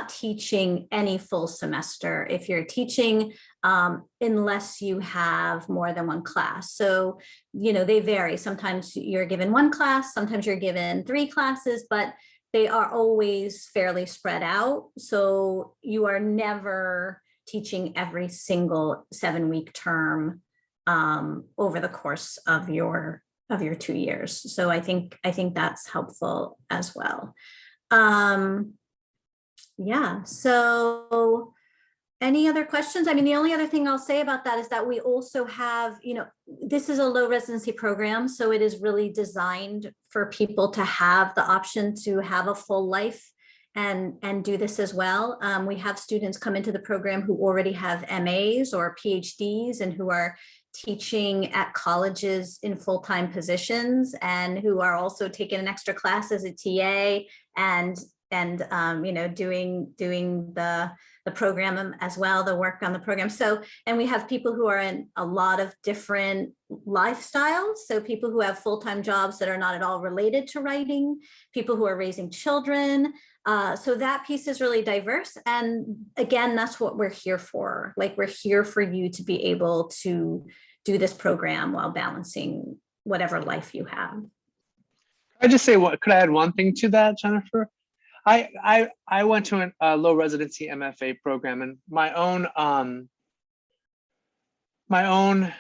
teaching any full semester if you're teaching, unless you have more than one class. So, they vary. Sometimes you're given one class, sometimes you're given 3 classes, but they are always fairly spread out. So you are never teaching every single 7-week term over the course of your 2 years. So I think that's helpful as well. Yeah, so Any other questions? I mean, the only other thing I'll say about that is that we also have, this is a low residency program, so it is really designed for people to have the option to have a full life and do this as well. We have students come into the program who already have MAs or PhDs and who are teaching at colleges in full-time positions and who are also taking an extra class as a TA and doing the program as well, the work on the program. So, and we have people who are in a lot of different lifestyles. So people who have full-time jobs that are not at all related to writing, people who are raising children. So that piece is really diverse. And again, that's what we're here for. Like, we're here for you to be able to do this program while balancing whatever life you have. I just say, could I add one thing to that, Jennifer? I went to a low residency MFA program, and my own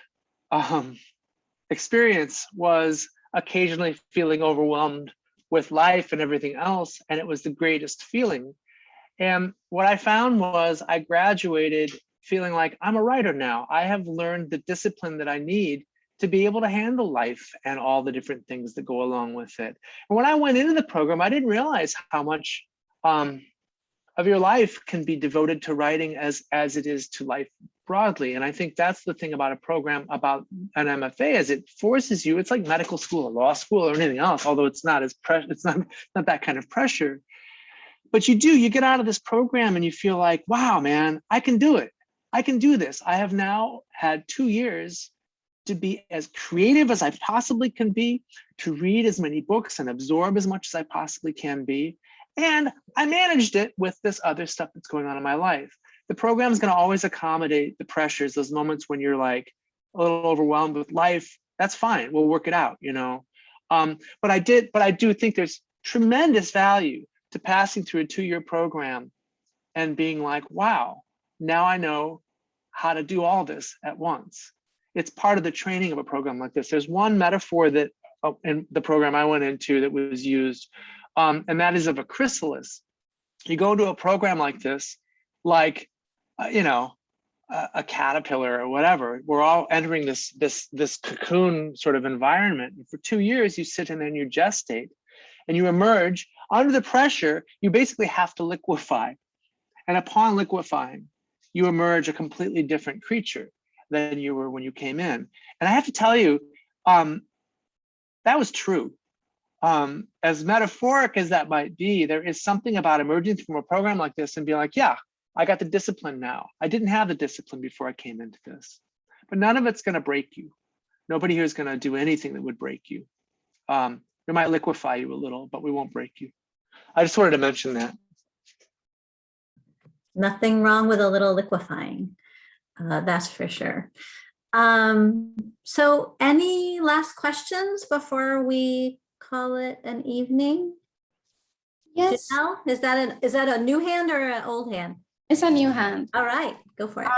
experience was occasionally feeling overwhelmed with life and everything else, and it was the greatest feeling. And what I found was I graduated feeling like I'm a writer now. I have learned the discipline that I need to be able to handle life and all the different things that go along with it. And when I went into the program, I didn't realize how much of your life can be devoted to writing as it is to life broadly. And I think that's the thing about a program, about an MFA, is it forces you, it's like medical school or law school or anything else, although it's not it's not that kind of pressure. But you get out of this program and you feel like, wow, man, I can do it. I can do this. I have now had 2 years to be as creative as I possibly can be, to read as many books and absorb as much as I possibly can be. And I managed it with this other stuff that's going on in my life. The program is going to always accommodate the pressures, those moments when you're like a little overwhelmed with life. That's fine. We'll work it out, But I do think there's tremendous value to passing through a 2-year program and being like, wow, now I know how to do all this at once. It's part of the training of a program like this. There's one metaphor that in the program I went into that was used, and that is of a chrysalis. You go to a program like this, like, a caterpillar or whatever. We're all entering this cocoon sort of environment. And for 2 years, you sit in there and you gestate, and you emerge. Under the pressure, you basically have to liquefy. And upon liquefying, you emerge a completely different creature than you were when you came in. And I have to tell you, that was true. As metaphoric as that might be, there is something about emerging from a program like this and being like, yeah, I got the discipline now. I didn't have the discipline before I came into this. But none of it's going to break you. Nobody here is going to do anything that would break you. We might liquefy you a little, but we won't break you. I just wanted to mention that. Nothing wrong with a little liquefying. That's for sure. So any last questions before we call it an evening? Yes. Janelle, is that a new hand or an old hand? It's a new hand. All right, go for it.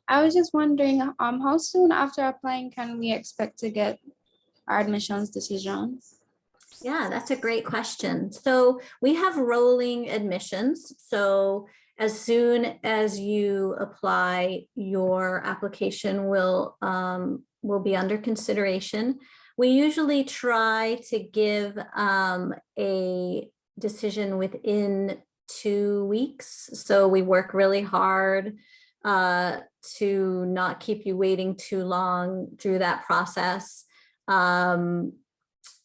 I was just wondering, how soon after applying can we expect to get our admissions decisions? Yeah, that's a great question. So we have rolling admissions. So as soon as you apply, your application will be under consideration. We usually try to give a decision within 2 weeks. So we work really hard to not keep you waiting too long through that process.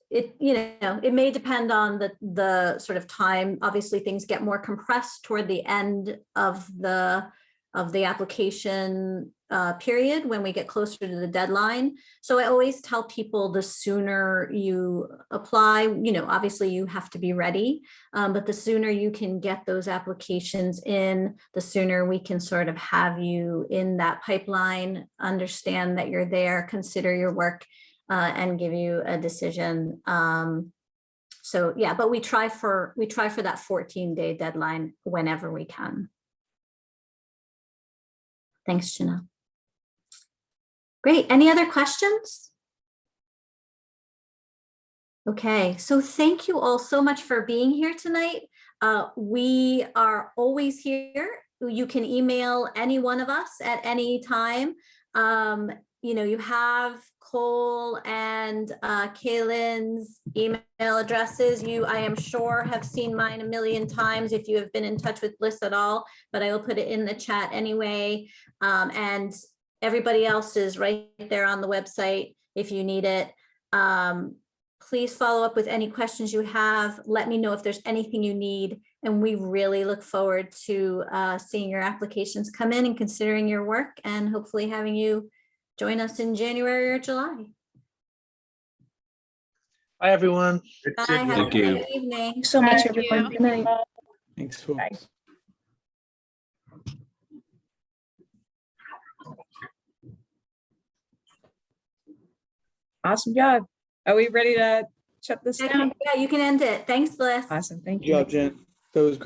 It may depend on the sort of time. Obviously, things get more compressed toward the end of the application period when we get closer to the deadline. So I always tell people the sooner you apply, obviously you have to be ready, but the sooner you can get those applications in, the sooner we can sort of have you in that pipeline, understand that you're there, consider your work, and give you a decision. So yeah, but we try for that 14-day deadline whenever we can. Thanks, Janelle. Great. Any other questions? Okay, so thank you all so much for being here tonight. We are always here you can email any one of us at any time. You have Cole and Kaylin's email addresses. I am sure, have seen mine a million times if you have been in touch with Bliss at all, but I will put it in the chat anyway. And everybody else is right there on the website if you need it. Please follow up with any questions you have. Let me know if there's anything you need. And we really look forward to seeing your applications come in and considering your work, and hopefully having you join us in January or July. Bye, everyone. Bye. Have Thank a you. great evening. Thank you so much, Thank everyone. you. Good night. Thanks, folks. Awesome job. Are we ready to shut this down? Yeah, you can end it. Thanks, Bliss. Awesome. Thank Good you. job, Jen. That was great.